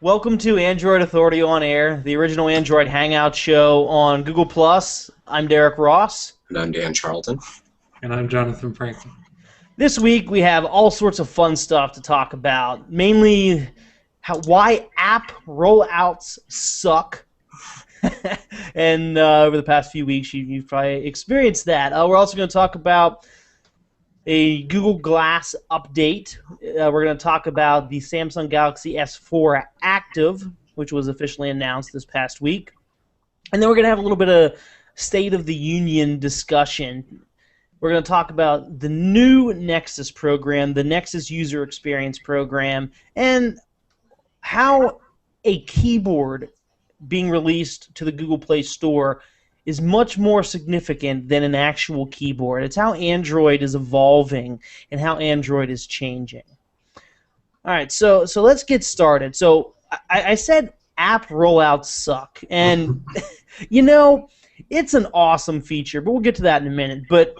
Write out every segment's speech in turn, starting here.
Welcome to Android Authority on Air, the original Android Hangout show on Google+. I'm Derek Ross. And I'm Dan Charlton. And I'm Jonathan Franklin. This week we have all sorts of fun stuff to talk about, mainly why app rollouts suck. And over the past few weeks you've probably experienced that. We're also going to talk about a Google Glass update. We're going to talk about the Samsung Galaxy S4 Active, which was officially announced this past week. And then we're going to have a little bit of State of the Union discussion. We're going to talk about the new Nexus program, the Nexus User Experience program, and how a keyboard being released to the Google Play Store is much more significant than an actual keyboard. It's how Android is evolving and how Android is changing. All right, so let's get started. So I said app rollouts suck, and you know, it's an awesome feature, but we'll get to that in a minute. But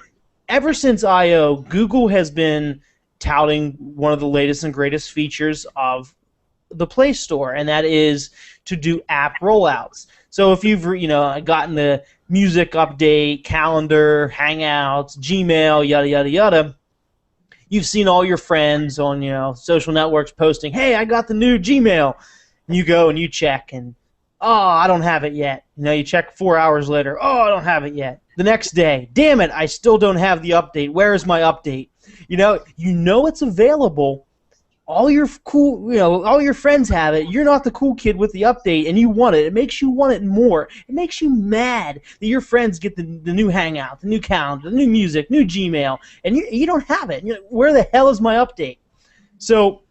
ever since I/O, Google has been touting one of the latest and greatest features of the Play Store, and that is to do app rollouts. So if you've gotten the music update, calendar, Hangouts, Gmail, yada yada yada, you've seen all your friends on social networks posting, "Hey, I got the new Gmail," and you go and you check, and I don't have it yet. You check 4 hours later, I don't have it yet. The next day, damn it, I still don't have the update. Where is my update? You know it's available. All your all your friends have it. You're not the cool kid with the update, and you want it. It makes you want it more. It makes you mad that your friends get the new Hangout, the new calendar, the new music, new Gmail, and you don't have it. Where the hell is my update? So,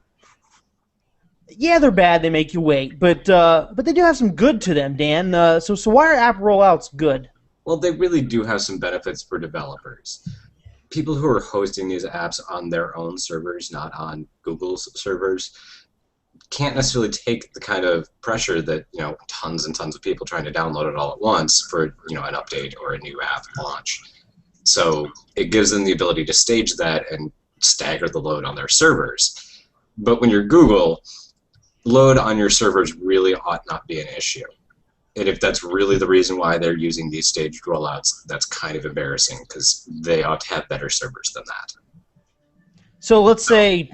yeah, they're bad. They make you wait, but they do have some good to them, Dan. So why are app rollouts good? Well, they really do have some benefits for developers. People who are hosting these apps on their own servers, not on Google's servers, can't necessarily take the kind of pressure that tons and tons of people trying to download it all at once for an update or a new app launch. So it gives them the ability to stage that and stagger the load on their servers. But when you're Google, load on your servers really ought not be an issue. And if that's really the reason why they're using these staged rollouts, that's kind of embarrassing because they ought to have better servers than that. So let's say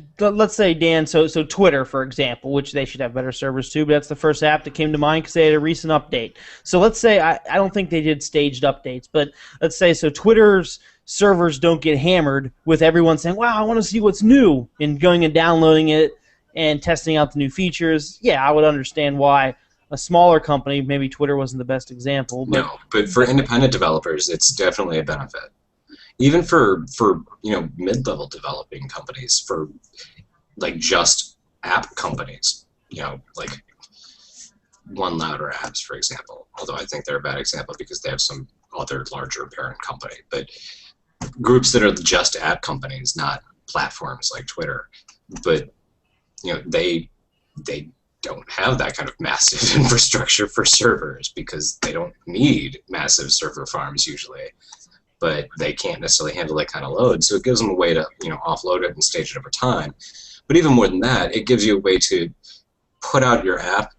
Dan, so Twitter, for example, which they should have better servers too, but that's the first app that came to mind because they had a recent update. So let's say, I don't think they did staged updates, but let's say Twitter's servers don't get hammered with everyone saying, "Wow, I want to see what's new," and going and downloading it and testing out the new features. Yeah, I would understand why a smaller company, maybe Twitter wasn't the best example. But for independent developers, it's definitely a benefit. Even for mid-level developing companies, for just app companies, like One Louder Apps, for example. Although I think they're a bad example because they have some other larger parent company. But groups that are just app companies, not platforms like Twitter. But they don't have that kind of massive infrastructure for servers because they don't need massive server farms usually, but they can't necessarily handle that kind of load. So it gives them a way to offload it and stage it over time. But even more than that, it gives you a way to put out your app,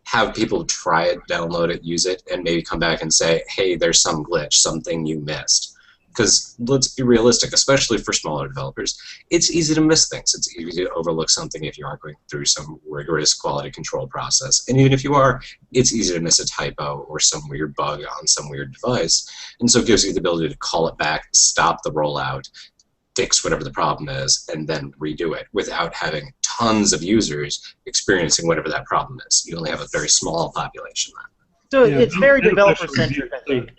have people try it, download it, use it, and maybe come back and say, "Hey, there's some glitch, something you missed." Because let's be realistic, especially for smaller developers, it's easy to miss things. It's easy to overlook something if you aren't going through some rigorous quality control process. And even if you are, it's easy to miss a typo or some weird bug on some weird device. And so it gives you the ability to call it back, stop the rollout, fix whatever the problem is, and then redo it without having tons of users experiencing whatever that problem is. You only have a very small population then. So it's very developer-centric, I think.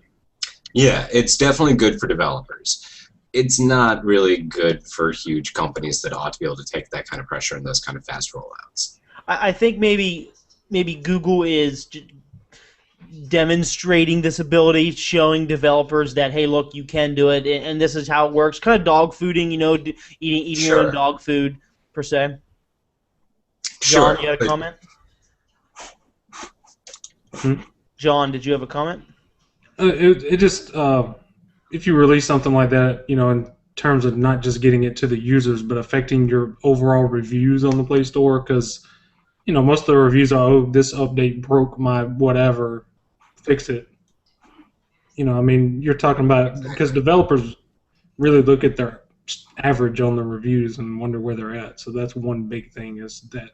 Yeah, it's definitely good for developers. It's not really good for huge companies that ought to be able to take that kind of pressure and those kind of fast rollouts. I think maybe Google is demonstrating this ability, showing developers that, hey, look, you can do it, and this is how it works. Kind of dog fooding, eating Sure. your own dog food, per se. Sure. John, you had a comment? John, did you have a comment? It just if you release something like that, in terms of not just getting it to the users, but affecting your overall reviews on the Play Store, because most of the reviews are, oh, this update broke my whatever, fix it. I mean, you're talking about, because developers really look at their average on the reviews and wonder where they're at. So that's one big thing, is that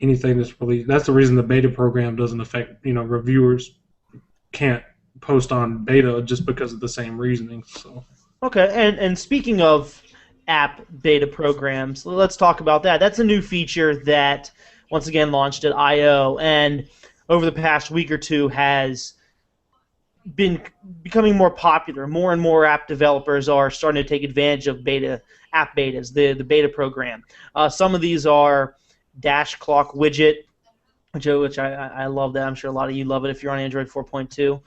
anything that's released, that's the reason the beta program doesn't affect, reviewers can't post on beta just because of the same reasoning. So. Okay, and speaking of app beta programs, let's talk about that. That's a new feature that, once again, launched at I/O, and over the past week or two has been becoming more popular. More and more app developers are starting to take advantage of app betas, the beta program. Some of these are Dash Clock Widget, which I love that. I'm sure a lot of you love it if you're on Android 4.2.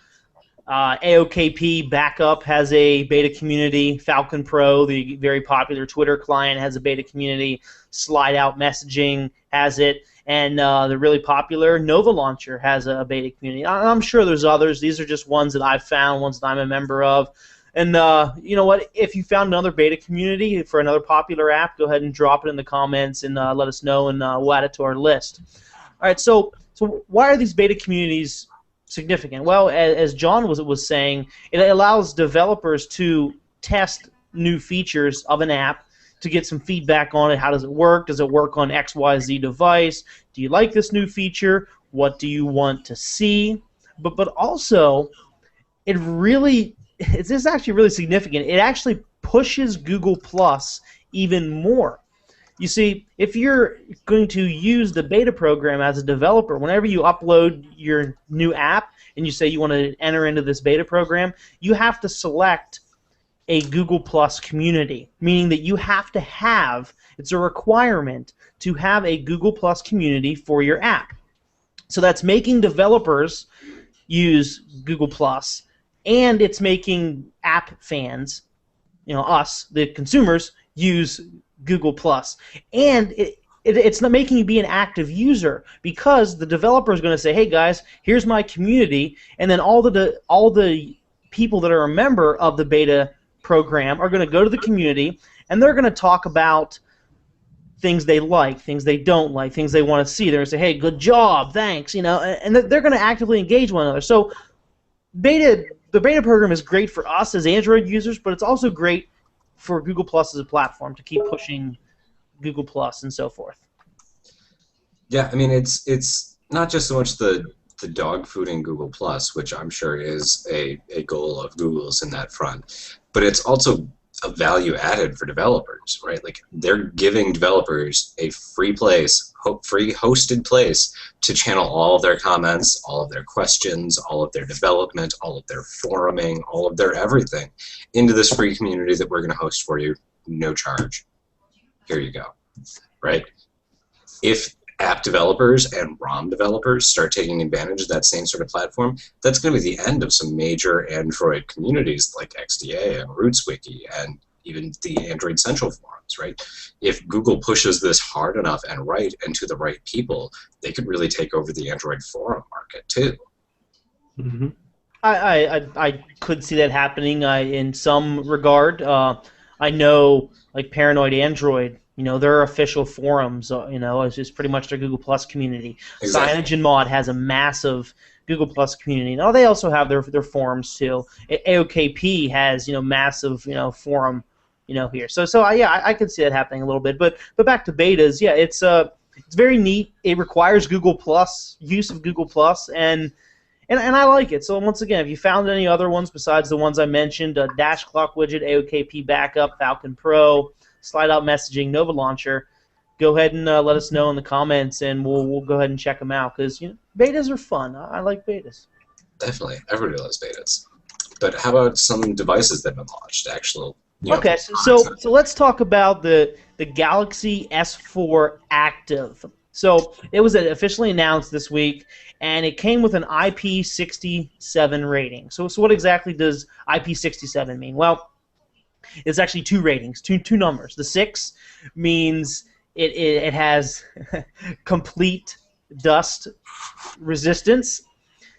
AOKP Backup has a beta community. Falcon Pro, the very popular Twitter client, has a beta community. Slide Out Messaging has it. And the really popular Nova Launcher has a beta community. I'm sure there's others. These are just ones that I've found, ones that I'm a member of. And you know what? If you found another beta community for another popular app, go ahead and drop it in the comments and let us know, and we'll add it to our list. All right, so why are these beta communities significant? Well, as John was saying, it allows developers to test new features of an app to get some feedback on it. How does it work? Does it work on XYZ device? Do you like this new feature? What do you want to see? But also, it's actually really significant. It actually pushes Google Plus even more. You see, if you're going to use the beta program as a developer, whenever you upload your new app and you say you want to enter into this beta program, you have to select a Google Plus community, meaning that you have to have, it's a requirement to have a Google Plus community for your app. So that's making developers use Google Plus, and it's making app fans, us, the consumers, use Google Plus. And it's not making you be an active user, because the developer is going to say, hey guys, here's my community, and then all the people that are a member of the beta program are going to go to the community, and they're going to talk about things they like, things they don't like, things they want to see. They're going to say, hey, good job, thanks, and they're going to actively engage one another. So the beta program is great for us as Android users, but it's also great for Google Plus as a platform to keep pushing Google Plus and so forth. Yeah, I mean, it's not just so much the dog fooding Google Plus, which I'm sure is a goal of Google's in that front, but it's also a value added for developers, right? Like, they're giving developers a free place, free hosted place to channel all of their comments, all of their questions, all of their development, all of their foruming, all of their everything into this free community that we're going to host for you, no charge. Here you go, right? If app developers and ROM developers start taking advantage of that same sort of platform, that's going to be the end of some major Android communities like XDA and RootsWiki and even the Android Central forums, right? If Google pushes this hard enough and right into the right people, they could really take over the Android forum market too. Mm-hmm. I could see that happening in some regard. I know, like Paranoid Android, their official forums, is just pretty much their Google Plus community. Exactly. CyanogenMod has a massive Google Plus community. Now they also have their forums too. AOKP has massive forum here. So I could see that happening a little bit. But back to betas, yeah, it's very neat. It requires Google Plus, use of Google Plus, and I like it. So once again, if you found any other ones besides the ones I mentioned, Dash Clock Widget, AOKP Backup, Falcon Pro, Slide Out Messaging, Nova Launcher, go ahead and let us know in the comments, and we'll go ahead and check them out, because betas are fun. I like betas. Definitely, everybody loves betas. But how about some devices that have been launched? Actual. Okay, so let's talk about the Galaxy S4 Active. So it was officially announced this week, and it came with an IP67 rating. So what exactly does IP67 mean? Well, it's actually two ratings, two numbers. The 6 means it has complete dust resistance.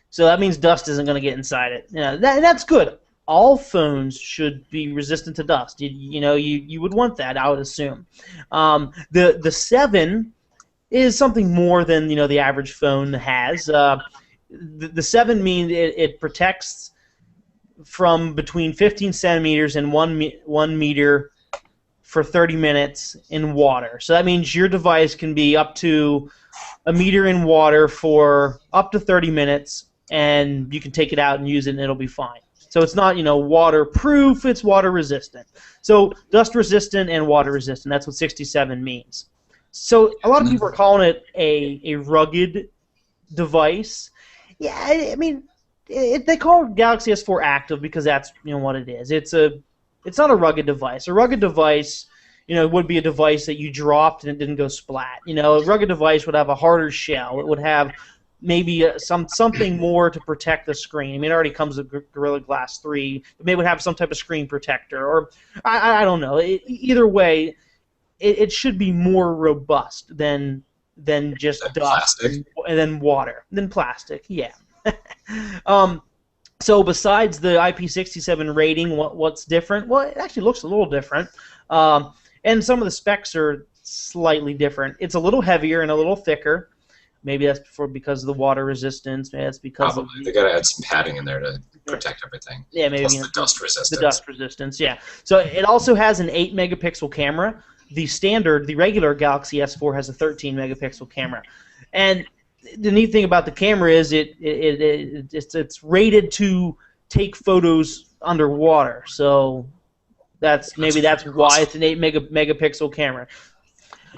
So that means dust isn't going to get inside it. That's good. All phones should be resistant to dust. You would want that, I would assume. The 7 is something more than the average phone has. The 7 means it protects from between 15 centimeters and 1 meter for 30 minutes in water. So that means your device can be up to a meter in water for up to 30 minutes, and you can take it out and use it, and it'll be fine. So it's not, waterproof, it's water resistant. So dust resistant and water resistant, that's what 67 means. So a lot of people are calling it a rugged device. Yeah, I mean, they call it Galaxy S4 Active because that's what it is. It's not a rugged device. A rugged device, would be a device that you dropped and it didn't go splat. A rugged device would have a harder shell. It would have maybe something more to protect the screen. I mean, it already comes with Gorilla Glass 3. Maybe it would have some type of screen protector, or I don't know. Either way, it should be more robust than just dust and then water, than plastic. Yeah. So besides the IP67 rating, what's different? Well, it actually looks a little different, and some of the specs are slightly different. It's a little heavier and a little thicker. Maybe that's because of the water resistance. Maybe that's because they got to add some padding in there to protect everything. Yeah, maybe plus the dust resistance. The dust resistance, yeah. So it also has an 8 megapixel camera. The regular Galaxy S4 has a 13 megapixel camera, and the neat thing about the camera is it's rated to take photos underwater. So that's why it's an 8 megapixel camera.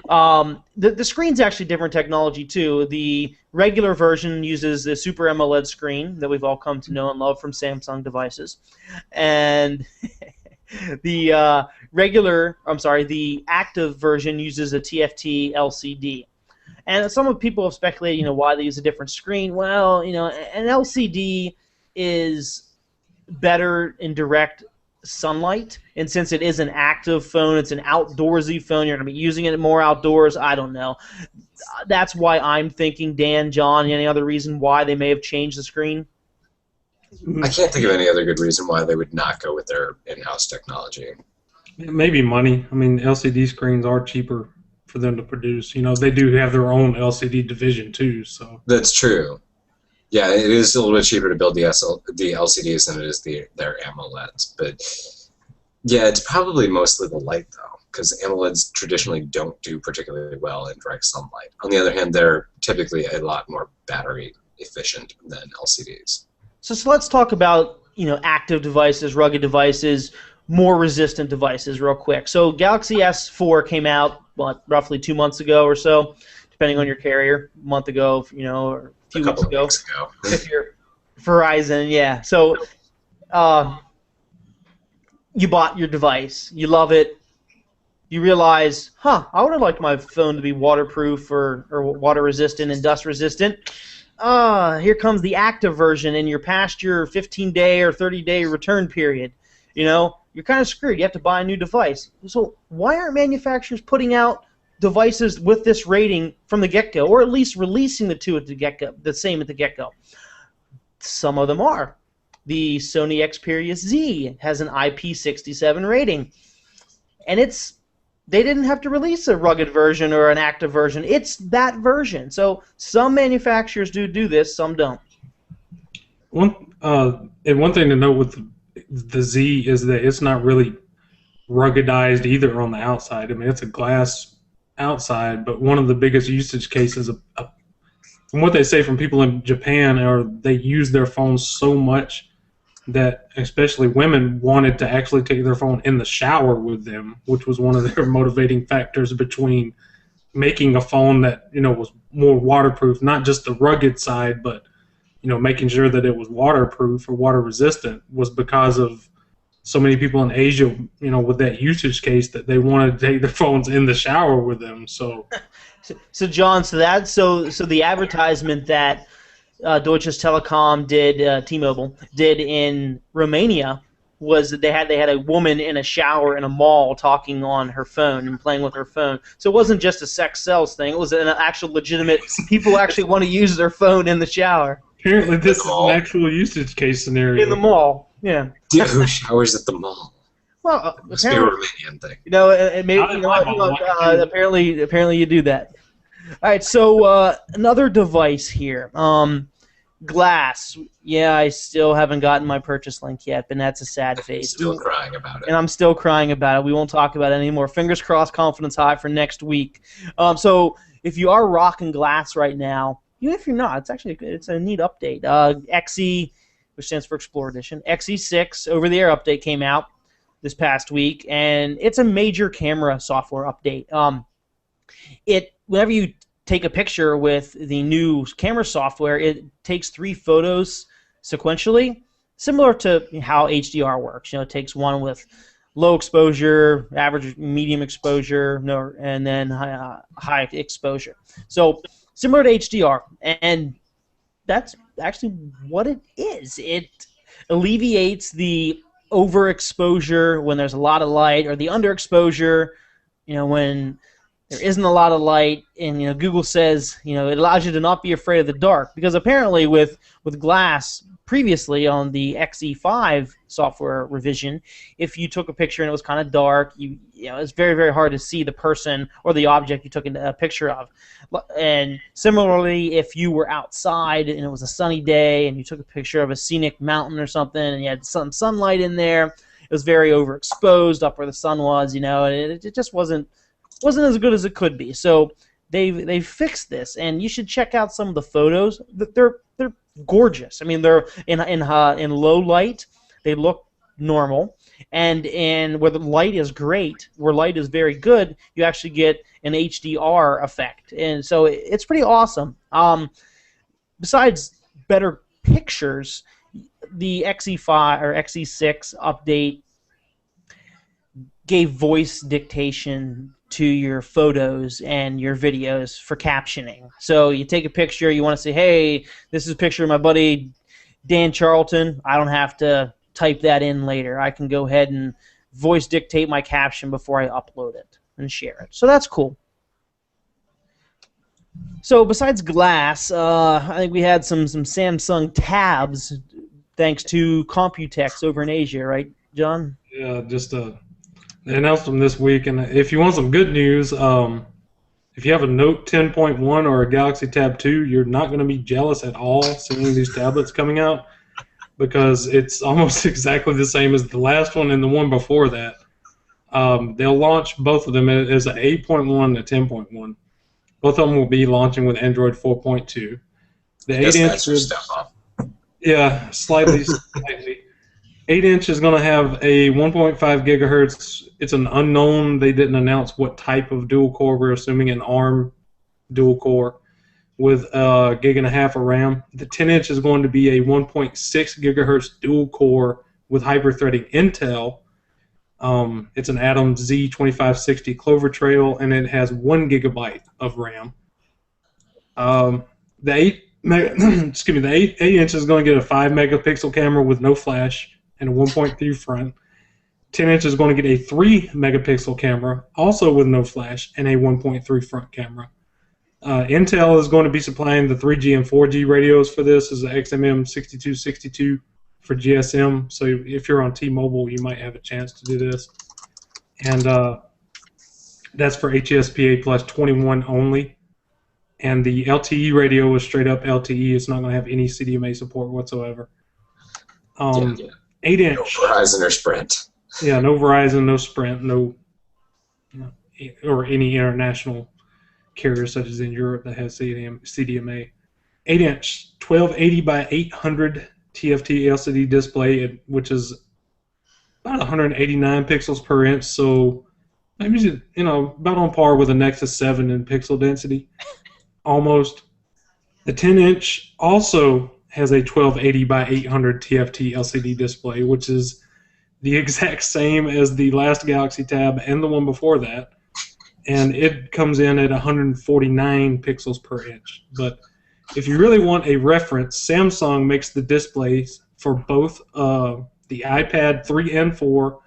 The screen's actually different technology too. The regular version uses the Super AMOLED screen that we've all come to know and love from Samsung devices, and the active version uses a TFT LCD. And some people have speculated, why they use a different screen. Well, an LCD is better in direct sunlight, and since it is an active phone, it's an outdoorsy phone, you're going to be using it more outdoors. I don't know. That's why I'm thinking, Dan, John, any other reason why they may have changed the screen? I can't think of any other good reason why they would not go with their in-house technology. Maybe money. I mean, LCD screens are cheaper for them to produce. They do have their own LCD division too. So that's true. Yeah, it is a little bit cheaper to build the LCDs than it is their AMOLEDs. But yeah, it's probably mostly the light though, because AMOLEDs traditionally don't do particularly well in direct sunlight. On the other hand, they're typically a lot more battery efficient than LCDs. So let's talk about active devices, rugged devices, more resistant devices real quick. So Galaxy S4 came out roughly 2 months ago or so, depending on your carrier. A month ago, or a few weeks ago. If you're Verizon, yeah. So you bought your device, you love it, you realize, I would have liked my phone to be waterproof or water resistant and dust resistant. Here comes the active version, and you're past your 15-day or 30-day return period. You're kind of screwed. You have to buy a new device. So why aren't manufacturers putting out devices with this rating from the get-go, or at least releasing the two at the get-go, the same at the get-go? Some of them are. The Sony Xperia Z has an IP67 rating, and they didn't have to release a rugged version or an active version. It's that version. So some manufacturers do this, some don't. One thing to note with the Z is that it's not really ruggedized either on the outside. I mean, it's a glass outside, but one of the biggest usage cases, from what they say from people in Japan, are they use their phones so much that especially women wanted to actually take their phone in the shower with them, which was one of their motivating factors between making a phone that was more waterproof, not just the rugged side, but making sure that it was waterproof or water resistant, was because of so many people in Asia, with that usage case, that they wanted to take their phones in the shower with them. So John, so the advertisement that Deutsche Telekom did, T-Mobile did in Romania, was that they had a woman in a shower in a mall talking on her phone and playing with her phone. So it wasn't just a sex sells thing; it was an actual legitimate. People actually want to use their phone in the shower. Apparently, this is an actual usage case scenario. In the mall, yeah. Dude, who showers at the mall? Well, must be a Romanian thing. Apparently you do that. All right, so another device here. Glass. Yeah, I still haven't gotten my purchase link yet, but that's a sad face. Still crying about it. And I'm still crying about it. We won't talk about it anymore. Fingers crossed, confidence high for next week. So if you are rocking Glass right now, even if you're not, it's a neat update. XE, which stands for Explorer Edition, XE6 over-the-air update came out this past week, and it's a major camera software update. Whenever you take a picture with the new camera software, it takes 3 photos sequentially, similar to how HDR works. It takes one with low exposure, average, medium exposure, and then high exposure. So similar to HDR, and that's actually what it is. It alleviates the overexposure when there's a lot of light, or the underexposure, when there isn't a lot of light. And Google says it allows you to not be afraid of the dark, because apparently with Glass previously on the XE5 software revision, if you took a picture and it was kind of dark, it's very, very hard to see the person or the object you took a picture of. And similarly, if you were outside and it was a sunny day and you took a picture of a scenic mountain or something and you had some sunlight in there, it was very overexposed up where the sun was, and it just wasn't as good as it could be. So they fixed this, and you should check out some of the photos. They're gorgeous. I mean, they're in low light, they look normal, and where the light is great, where light is very good, you actually get an HDR effect, and so it's pretty awesome. Besides better pictures, the XE5 or XE6 update gave voice dictation to your photos and your videos for captioning. So you take a picture, you want to say, hey, this is a picture of my buddy Dan Charlton. I don't have to type that in later. I can go ahead and voice dictate my caption before I upload it and share it. So that's cool. So besides Glass, I think we had some Samsung tabs thanks to Computex over in Asia, right, John? Yeah, they announced them this week, and if you want some good news, if you have a Note 10.1 or a Galaxy Tab 2, you're not going to be jealous at all seeing these tablets coming out, because it's almost exactly the same as the last one and the one before that. They'll launch both of them as an 8.1 and a 10.1. Both of them will be launching with Android 4.2. The 8-inch, yeah, slightly. 8-inch is going to have a 1.5 gigahertz. It's an unknown. They didn't announce what type of dual core. We're assuming an ARM dual core with a 1.5 gigabytes of RAM. The 10-inch is going to be a 1.6 gigahertz dual core with hyper-threading Intel. It's an Atom Z2560 Clover Trail, and it has 1 gigabyte of RAM. The 8-inch is going to get a 5 megapixel camera with no flash and a 1.3 front. 10-inch is going to get a 3 megapixel camera, also with no flash, and a 1.3 front camera. Intel is going to be supplying the 3G and 4G radios for this as the XMM6262 for GSM. So if you're on T-Mobile, you might have a chance to do this. And that's for HSPA plus 21 only. And the LTE radio is straight up LTE. It's not going to have any CDMA support whatsoever. 8-inch. No Verizon or Sprint. Yeah, no Verizon, no Sprint, no or any international carrier such as in Europe that has CDMA. 8-inch, 1280 by 800 TFT LCD display, which is about 189 pixels per inch, so maybe about on par with a Nexus 7 in pixel density, almost. The 10-inch also has a 1280 by 800 TFT LCD display, which is the exact same as the last Galaxy Tab and the one before that, and it comes in at 149 pixels per inch. But if you really want a reference, Samsung makes the displays for both the iPad 3 and 4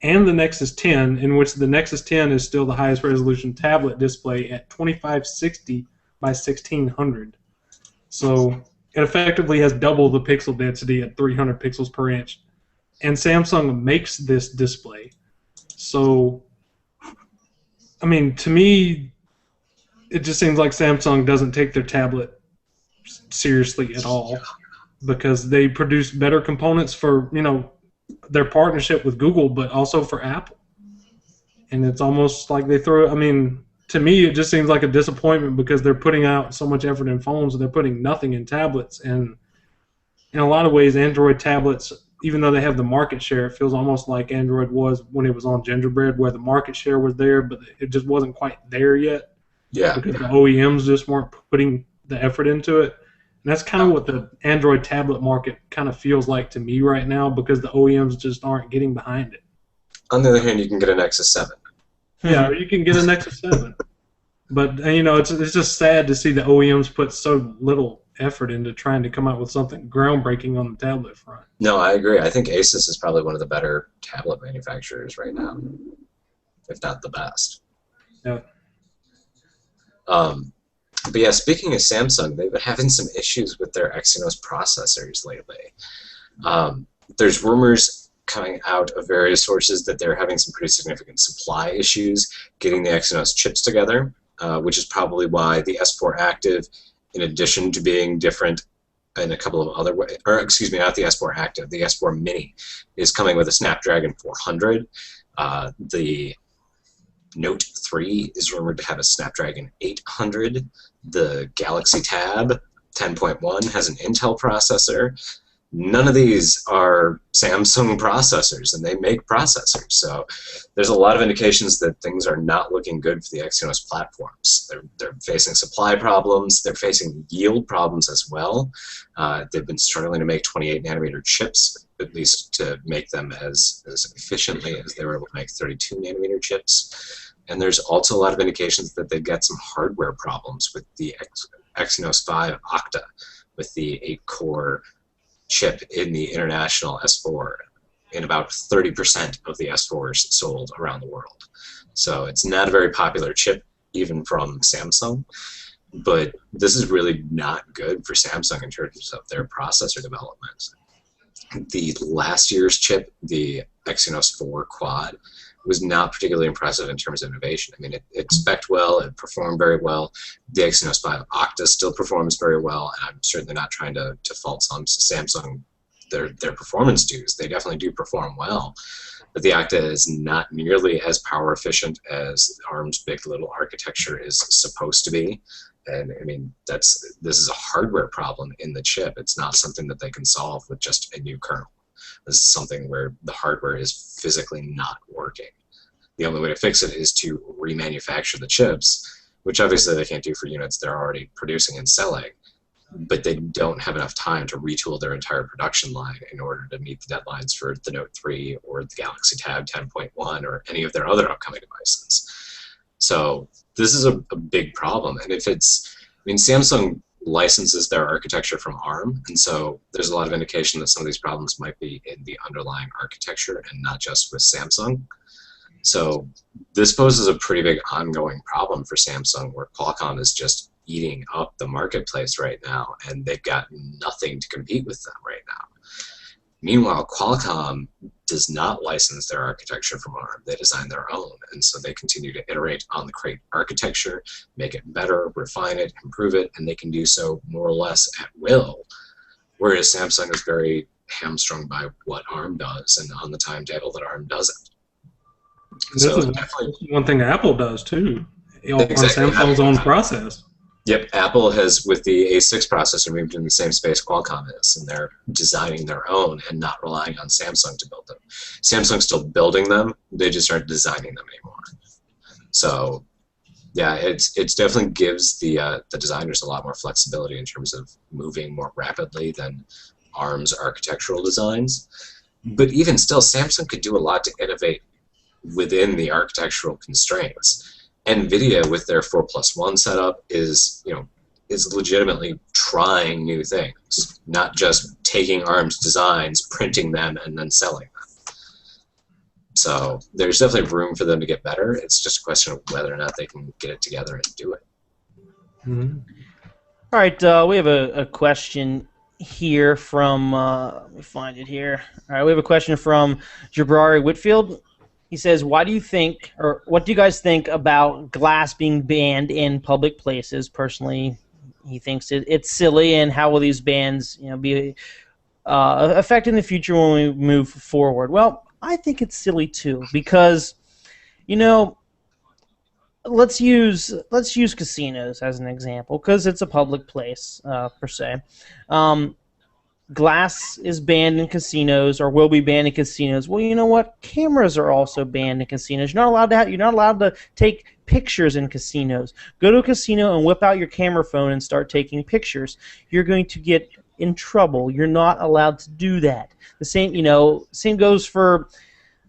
and the Nexus 10, in which the Nexus 10 is still the highest resolution tablet display at 2560 by 1600. So it effectively has double the pixel density at 300 pixels per inch. And Samsung makes this display. So, I mean, to me, it just seems like Samsung doesn't take their tablet seriously at all because they produce better components for, their partnership with Google, but also for Apple. And it's almost like they throw, I mean, to me, it just seems like a disappointment because they're putting out so much effort in phones and they're putting nothing in tablets. And in a lot of ways, Android tablets, even though they have the market share, it feels almost like Android was when it was on Gingerbread, where the market share was there, but it just wasn't quite there yet. Yeah. Because the OEMs just weren't putting the effort into it. And that's kind of what the Android tablet market kind of feels like to me right now because the OEMs just aren't getting behind it. On the other hand, you can get a Nexus 7. Yeah, or you can get a Nexus 7. But, it's just sad to see the OEMs put so little effort into trying to come out with something groundbreaking on the tablet front. No, I agree. I think Asus is probably one of the better tablet manufacturers right now, if not the best. Yeah. But yeah, speaking of Samsung, they've been having some issues with their Exynos processors lately. There's rumors coming out of various sources that they're having some pretty significant supply issues getting the Exynos chips together, which is probably why the S4 Active, in addition to being different in a couple of other ways, or excuse me, not the S4 Active, the S4 Mini is coming with a Snapdragon 400. The Note 3 is rumored to have a Snapdragon 800. The Galaxy Tab 10.1 has an Intel processor. None of these are Samsung processors, and they make processors. So there's a lot of indications that things are not looking good for the Exynos platforms. They're facing supply problems. They're facing yield problems as well. They've been struggling to make 28-nanometer chips, at least to make them as efficiently as they were able to make 32-nanometer chips. And there's also a lot of indications that they've got some hardware problems with the Exynos 5 Octa, with the 8-core chip in the international S4, in about 30% of the S4s sold around the world. So it's not a very popular chip, even from Samsung. But this is really not good for Samsung in terms of their processor development. The last year's chip, the Exynos 4 Quad, was not particularly impressive in terms of innovation. I mean, it spec'd well, it performed very well. The Exynos 5 Octa still performs very well, and I'm certainly not trying to fault Samsung their performance dues. They definitely do perform well, but the Octa is not nearly as power efficient as ARM's big little architecture is supposed to be. And I mean, this is a hardware problem in the chip. It's not something that they can solve with just a new kernel. This is something where the hardware is physically not working. The only way to fix it is to remanufacture the chips, which obviously they can't do for units they're already producing and selling, but they don't have enough time to retool their entire production line in order to meet the deadlines for the Note 3 or the Galaxy Tab 10.1 or any of their other upcoming devices. So this is a big problem, and if it's, I mean, Samsung licenses their architecture from ARM, and so there's a lot of indication that some of these problems might be in the underlying architecture and not just with Samsung. So this poses a pretty big ongoing problem for Samsung, where Qualcomm is just eating up the marketplace right now, and they've got nothing to compete with them right now. Meanwhile, Qualcomm does not license their architecture from ARM. They design their own, and so they continue to iterate on the Crate architecture, make it better, refine it, improve it, and they can do so more or less at will, whereas Samsung is very hamstrung by what ARM does and on the timetable that ARM doesn't. This is one thing Apple does, too, exactly. On Samsung's own process. Yep, Apple has, with the A6 processor, moved in the same space Qualcomm is, and they're designing their own and not relying on Samsung to build them. Samsung's still building them, they just aren't designing them anymore. So, yeah, it definitely gives the designers a lot more flexibility in terms of moving more rapidly than ARM's architectural designs. But even still, Samsung could do a lot to innovate within the architectural constraints. NVIDIA, with their 4+1 setup, is legitimately trying new things, not just taking ARM's designs, printing them, and then selling them. So there's definitely room for them to get better. It's just a question of whether or not they can get it together and do it. Mm-hmm. All right, we have a question here from, let me find it here. All right, we have a question from Jabrari Whitfield. He says, "Why do you think, or what do you guys think about glass being banned in public places?" Personally, he thinks it's silly, and how will these bans, be affect in the future when we move forward? Well, I think it's silly too, because, let's use casinos as an example, because it's a public place per se. Glass is banned in casinos, or will be banned in casinos. Well, you know what? Cameras are also banned in casinos. You're not allowed to take pictures in casinos. Go to a casino and whip out your camera phone and start taking pictures. You're going to get in trouble. You're not allowed to do that. The same goes for,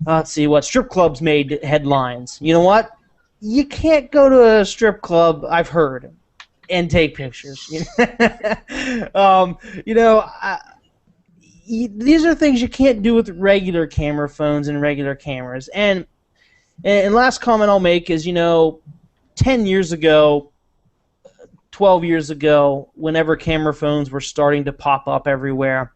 let's see, what strip clubs made headlines. You know what? You can't go to a strip club, I've heard, and take pictures. These are things you can't do with regular camera phones and regular cameras. And last comment I'll make is, 10 years ago, 12 years ago, whenever camera phones were starting to pop up everywhere,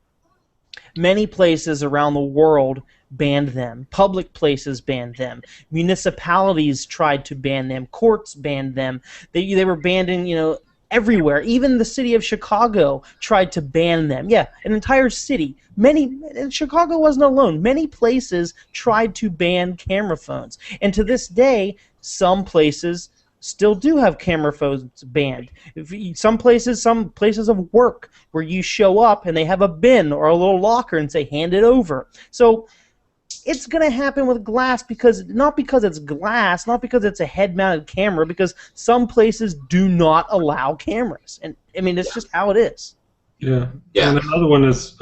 many places around the world banned them. Public places banned them. Municipalities tried to ban them. Courts banned them. They were banned in, everywhere. Even the city of Chicago tried to ban them. Yeah, an entire city. Chicago wasn't alone. Many places tried to ban camera phones. And to this day, some places still do have camera phones banned. Some places of work where you show up and they have a bin or a little locker and say, hand it over. So it's going to happen with glass, not because it's glass, not because it's a head-mounted camera, because some places do not allow cameras. And, it's just how it is. Yeah. And another one is,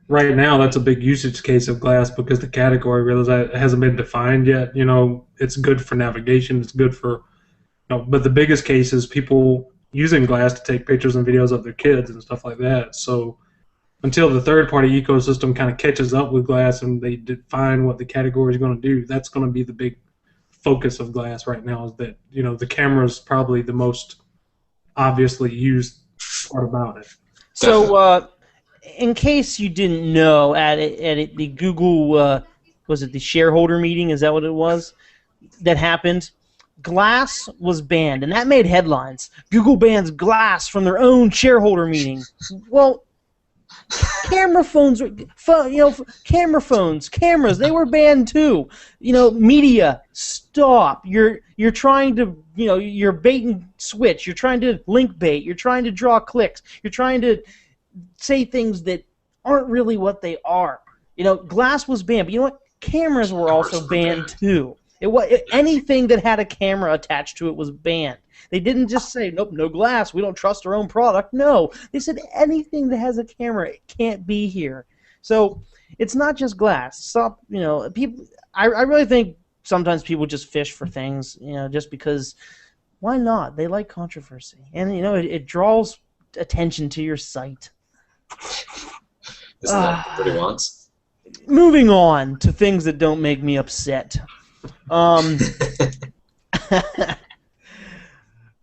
right now, that's a big usage case of glass because the category really hasn't been defined yet. It's good for navigation. It's good for, but the biggest case is people using glass to take pictures and videos of their kids and stuff like that. So until the third-party ecosystem kind of catches up with glass and they define what the category is going to do, that's going to be the big focus of glass right now, is that, the camera is probably the most obviously used part about it. So, in case you didn't know, at the Google, was it the shareholder meeting? Is that what it was that happened? Glass was banned, and that made headlines. Google bans glass from their own shareholder meeting. Well, camera phones, cameras, they were banned too. Media, stop. You're trying to, you're bait and switch. You're trying to link bait. You're trying to draw clicks. You're trying to say things that aren't really what they are. Glass was banned, but you know what? Cameras were also banned too. Anything that had a camera attached to it was banned. They didn't just say, nope, no glass, we don't trust our own product. No, they said anything that has a camera, it can't be here. So it's not just glass. Stop, people. I really think sometimes people just fish for things, just because. Why not? They like controversy, and it draws attention to your site. Isn't that what he wants? Moving on to things that don't make me upset.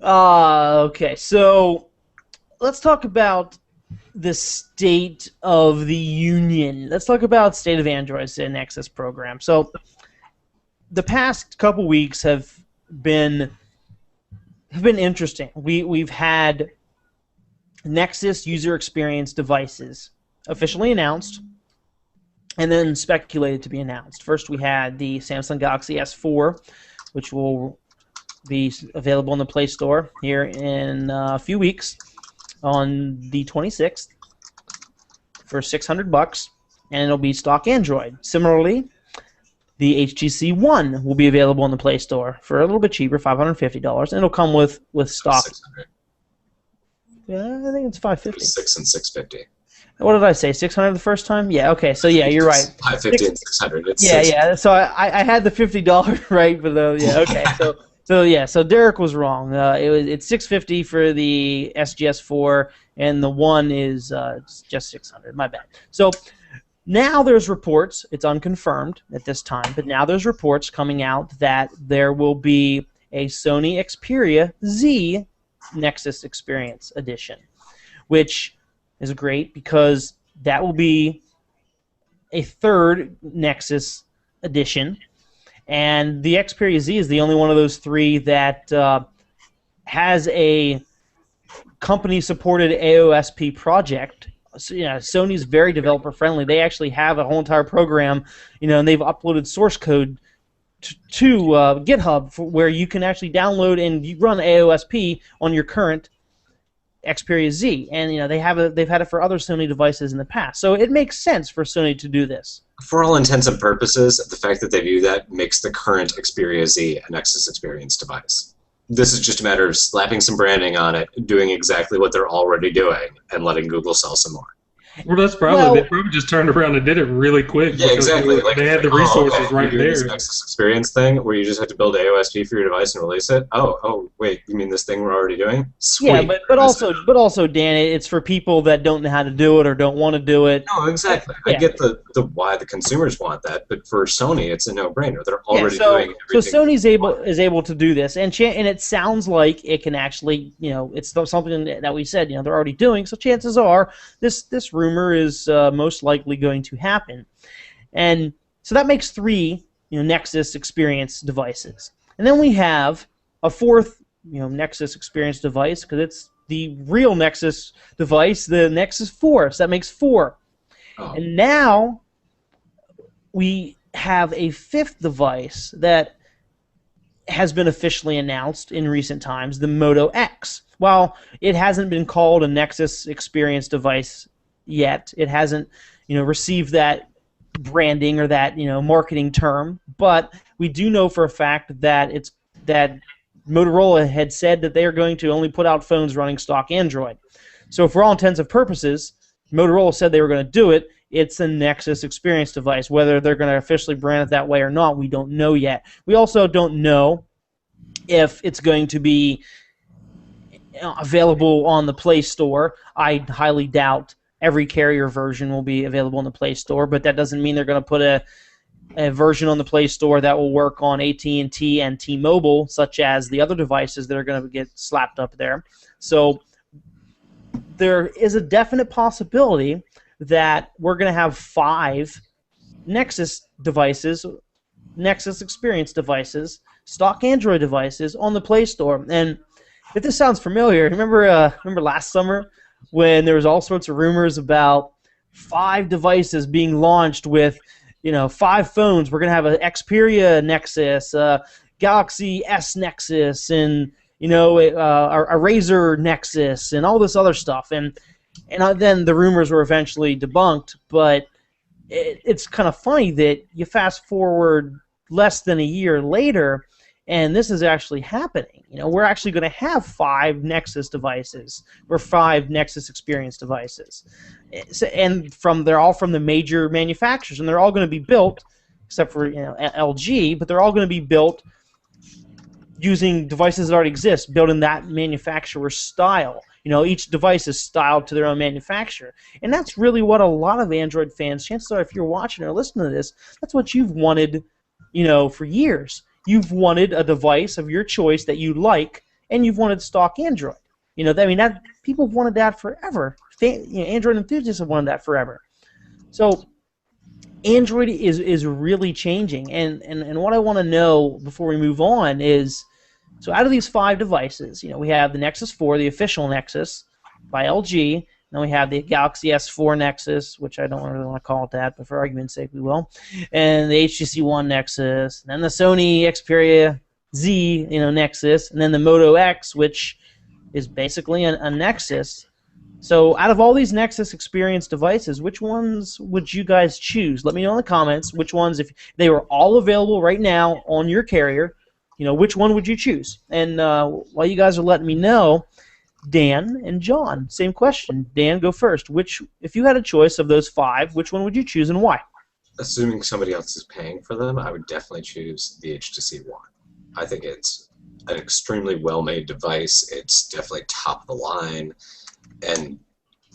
Okay, so let's talk about the state of the union. Let's talk about State of Android's Nexus program. So the past couple weeks have been interesting. We've had Nexus user experience devices officially announced, and then speculated to be announced. First, we had the Samsung Galaxy S4, which will be available in the Play Store here in a few weeks on the 26th for $600, and it'll be stock Android. Similarly, the HTC One will be available in the Play Store for a little bit cheaper, $550, and it'll come with stock. 600. Yeah, I think it's $550. 6 and 650. What did I say? 600 the first time? Yeah. Okay. So yeah, you're right. 550 and 600. It's yeah, 600. yeah. So I had the $50 right, but yeah. Okay. So Derek was wrong. It's $650 for the SGS4, and the One is just $600. My bad. So now there's reports. It's unconfirmed at this time, but now there's reports coming out that there will be a Sony Xperia Z Nexus Experience Edition, which is great because that will be a third Nexus edition, And the Xperia Z is the only one of those three that has a company-supported AOSP project. So, Sony's very developer-friendly. They actually have a whole entire program, and they've uploaded source code to GitHub where you can actually download and run AOSP on your current Xperia Z, and they've had it for other Sony devices in the past. So it makes sense for Sony to do this. For all intents and purposes, the fact that they do that makes the current Xperia Z a Nexus Experience device. This is just a matter of slapping some branding on it, doing exactly what they're already doing, and letting Google sell some more. Well, that's probably they probably just turned around and did it really quick. Yeah, exactly. They had the resources right there. This Nexus Experience thing where you just have to build AOSP for your device and release it. Oh, wait, you mean this thing we're already doing? Sweet. Yeah, but also, Dan, it's for people that don't know how to do it or don't want to do it. No, exactly. Yeah. I get the why the consumers want that, but for Sony, it's a no-brainer. They're already doing everything. So Sony's able to do this, and it sounds like it can actually, it's something that we said, they're already doing. So chances are this rumor is most likely going to happen, and so that makes 3 Nexus Experience devices, and then we have a 4th Nexus Experience device because it's the real Nexus device, the Nexus 4. So that makes 4, and now we have a 5th device that has been officially announced in recent times, the Moto X. While it hasn't been called a Nexus Experience device yet, it hasn't received that branding or that marketing term, but we do know for a fact that Motorola had said that they are going to only put out phones running stock Android. So for all intents and purposes, Motorola said they were going to do it. It's a Nexus Experience device. Whether they're going to officially brand it that way or not, we don't know yet. We also don't know if it's going to be available on the Play Store. I highly doubt every carrier version will be available in the Play Store, but that doesn't mean they're going to put a version on the Play Store that will work on AT&T and T-Mobile, such as the other devices that are going to get slapped up there. So there is a definite possibility that we're going to have 5 Nexus devices, Nexus Experience devices, stock Android devices on the Play Store. And if this sounds familiar, remember last summer when there was all sorts of rumors about 5 devices being launched with 5 phones. We're going to have an Xperia Nexus, Galaxy S Nexus, and a Razer Nexus, and all this other stuff. And then the rumors were eventually debunked. But it's kind of funny that you fast forward less than a year later, and this is actually happening. We're actually going to have 5 Nexus devices, or 5 Nexus Experience devices, and they're all from the major manufacturers, and they're all going to be built, except for LG, but they're all going to be built using devices that already exist, built in that manufacturer's style. Each device is styled to their own manufacturer, and that's really what a lot of Android fans, chances are, if you're watching or listening to this, that's what you've wanted, for years. You've wanted a device of your choice that you like, and you've wanted stock Android. That people have wanted that forever. Android enthusiasts have wanted that forever. So Android is really changing, and what I want to know before we move on is, so out of these 5 devices, we have the Nexus 4, the official Nexus by LG. Then we have the Galaxy S4 Nexus, which I don't really want to call it that, but for argument's sake we will. And the HTC One Nexus, and then the Sony Xperia Z, Nexus, and then the Moto X, which is basically a Nexus. So out of all these Nexus Experience devices, which ones would you guys choose? Let me know in the comments which ones, if they were all available right now on your carrier, which one would you choose? And while you guys are letting me know, Dan and John, same question. Dan, go first. If you had a choice of those 5, which one would you choose and why? Assuming somebody else is paying for them, I would definitely choose the HTC One. I think it's an extremely well-made device. It's definitely top of the line, and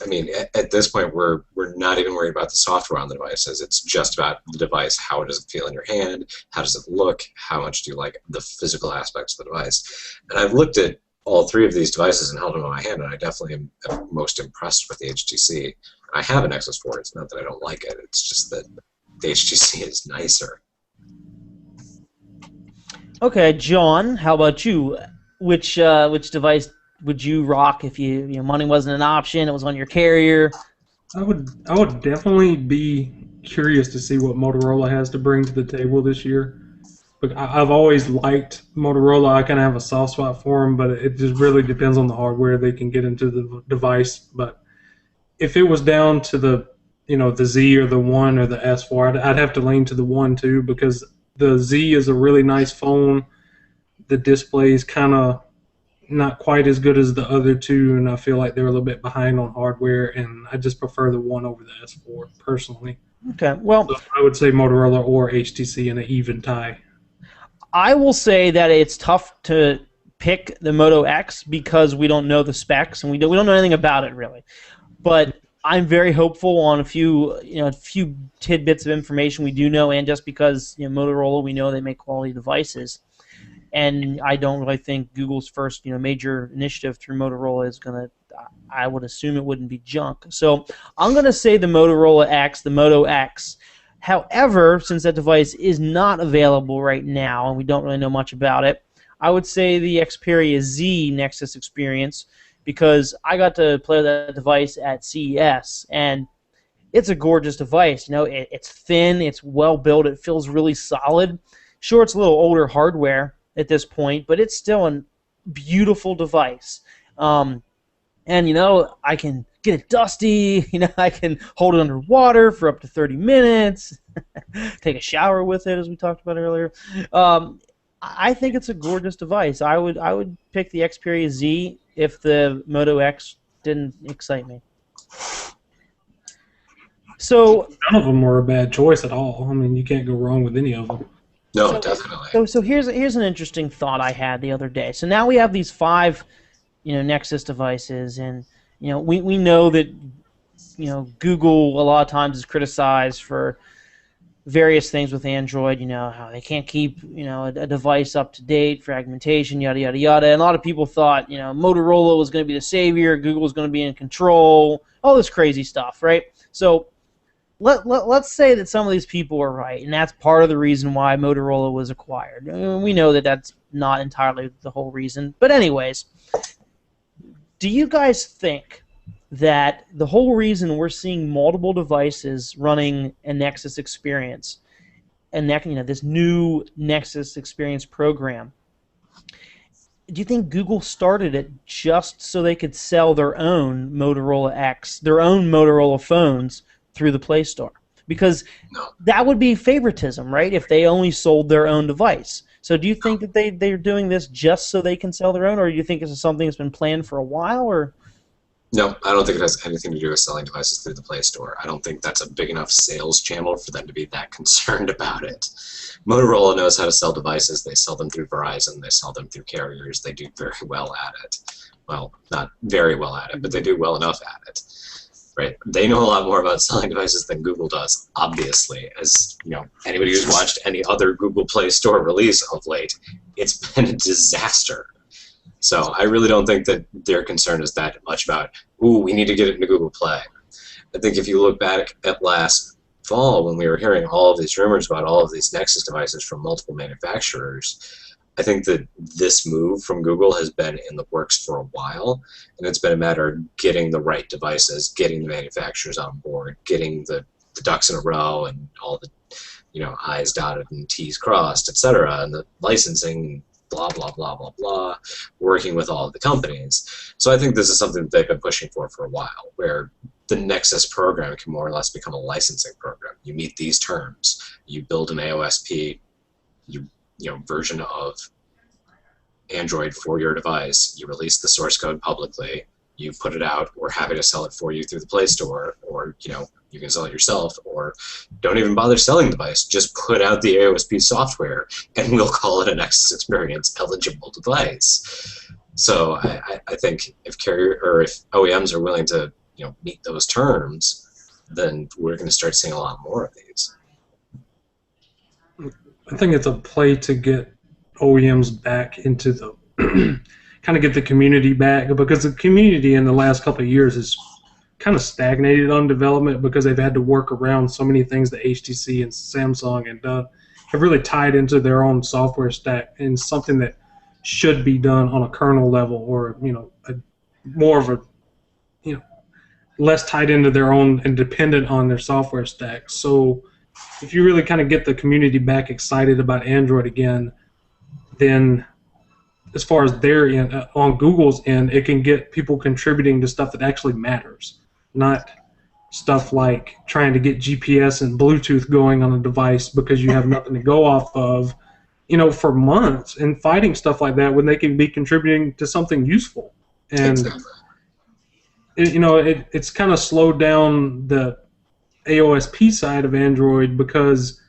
I mean, at this point, we're not even worried about the software on the devices. It's just about the device. How does it feel in your hand? How does it look? How much do you like the physical aspects of the device? And I've looked at all 3 of these devices and held them in my hand, and I definitely am most impressed with the HTC. I have an Nexus 4. It's not that I don't like it. It's just that the HTC is nicer. Okay, John, how about you? Which device would you rock if money wasn't an option? It was on your carrier. I would definitely be curious to see what Motorola has to bring to the table this year. But I've always liked Motorola. I kind of have a soft spot for them, but it just really depends on the hardware they can get into the device. But if it was down to the Z or the One or the S4, I'd have to lean to the One too, because the Z is a really nice phone. The display is kind of not quite as good as the other two, and I feel like they're a little bit behind on hardware, and I just prefer the One over the S4 personally. Okay, well, So I would say Motorola or HTC in an even tie. I will say that it's tough to pick the Moto X because we don't know the specs and we don't know anything about it really. But I'm very hopeful on a few tidbits of information we do know, and just because Motorola, we know they make quality devices. And I don't really think Google's first, major initiative through Motorola is going to, I would assume it wouldn't be junk. So I'm going to say the Motorola X, the Moto X. However, since that device is not available right now and we don't really know much about it, I would say the Xperia Z Nexus experience, because I got to play with that device at CES, and it's a gorgeous device. It's thin, it's well built, it feels really solid. Sure, it's a little older hardware at this point, but it's still a beautiful device. And I can get it dusty. I can hold it underwater for up to 30 minutes. Take a shower with it, as we talked about earlier. I think it's a gorgeous device. I would pick the Xperia Z if the Moto X didn't excite me. So none of them were a bad choice at all. I mean, you can't go wrong with any of them. No, definitely. So here's an interesting thought I had the other day. So now we have these 5, Nexus devices, and we know that Google a lot of times is criticized for various things with Android. How they can't keep a device up to date, fragmentation, yada yada yada. And a lot of people thought Motorola was going to be the savior, Google was going to be in control, all this crazy stuff, right? So let's say that some of these people are right, and that's part of the reason why Motorola was acquired. We know that that's not entirely the whole reason. But anyways, do you guys think that the whole reason we're seeing multiple devices running a Nexus experience, and this new Nexus experience program, do you think Google started it just so they could sell their own Motorola X, their own Motorola phones, through the Play Store? Because that would be favoritism, right, if they only sold their own device. So do you think that they're doing this just so they can sell their own, or do you think this is something that's been planned for a while? Or no, I don't think it has anything to do with selling devices through the Play Store. I don't think that's a big enough sales channel for them to be that concerned about it. Motorola knows how to sell devices. They sell them through Verizon. They sell them through carriers. They do very well at it. Well, not very well at it, but they do well enough at it. Right? They know a lot more about selling devices than Google does, obviously. As anybody who's watched any other Google Play Store release of late, it's been a disaster. So I really don't think that their concern is that much about, ooh, we need to get it into Google Play. I think if you look back at last fall when we were hearing all of these rumors about all of these Nexus devices from multiple manufacturers, I think that this move from Google has been in the works for a while, and it's been a matter of getting the right devices, getting the manufacturers on board, getting the ducks in a row, and all the I's dotted and T's crossed, etc., and the licensing, blah blah blah blah blah, working with all of the companies. So I think this is something that they've been pushing for a while, where the Nexus program can more or less become a licensing program. You meet these terms, you build an AOSP, version of Android for your device, you release the source code publicly, you put it out, we're happy to sell it for you through the Play Store, or you can sell it yourself, or don't even bother selling the device, just put out the AOSP software and we'll call it a Nexus Experience eligible device. So I think if OEMs are willing to meet those terms, then we're going to start seeing a lot more of these. I think it's a play to get OEMs back into the kind of get the community back, because the community in the last couple of years has kind of stagnated on development because they've had to work around so many things that HTC and Samsung and done, have really tied into their own software stack and something that should be done on a kernel level, or more of a less tied into their own and dependent on their software stack. So if you really kind of get the community back excited about Android again, then as far as their end, on Google's end, it can get people contributing to stuff that actually matters, not stuff like trying to get GPS and Bluetooth going on a device because you have nothing to go off of, for months, and fighting stuff like that when they can be contributing to something useful. And Exactly. it's kind of slowed down the AOSP side of Android because,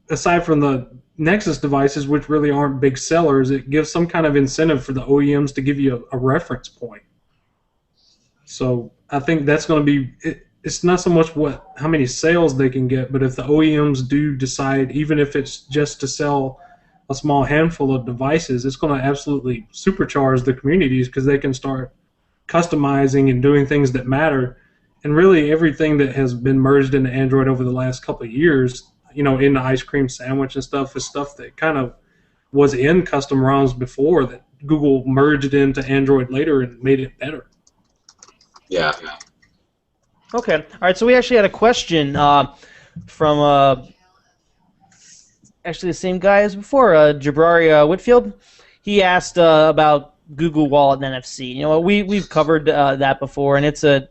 aside from the Nexus devices, which really aren't big sellers, it gives some kind of incentive for the OEMs to give you a reference point. So I think that's going to be, it's not so much how many sales they can get, but if the OEMs do decide, even if it's just to sell a small handful of devices, it's going to absolutely supercharge the communities because they can start customizing and doing things that matter. And really everything that has been merged into Android over the last couple of years, in the ice cream sandwich and stuff, is stuff that kind of was in custom ROMs before that Google merged into Android later and made it better. Yeah. Okay. All right. So we actually had a question from actually the same guy as before, Jabrari Whitfield. He asked about Google Wallet and NFC. We've covered that before, and it's a